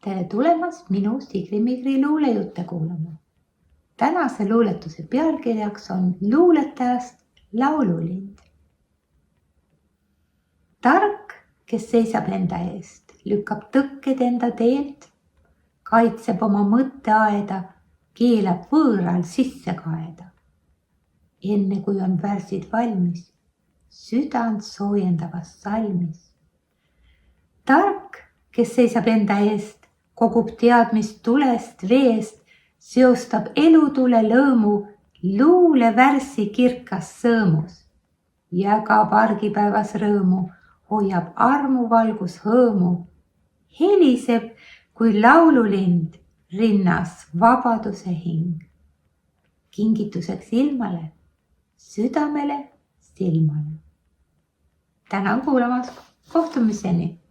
Tere tulemast minu Sigri-Migri luulejutte kuulama. Tänase luuletuse pealkirjaks on luuletajast laululind. Tark, kes seisab enda eest, lükkab tõkked enda teelt, kaitseb oma mõtteaeda, keelab võõral sisse kaeda. Enne kui on värsid valmis, südant soojendavas salmis. Tark, kes seisab enda eest, kogub teadmist tulest, veest, seostab elutule lõõmu, luulevärssi kirkas sõõmus. Jagab argipäevas rõõmu, hoiab armuvalgus hõõmu. Heliseb kui laululind, rinnas vabaduse hing. Kingituseks ilmale, südamele, silmale. Tänan kuulamast, kohtumiseni!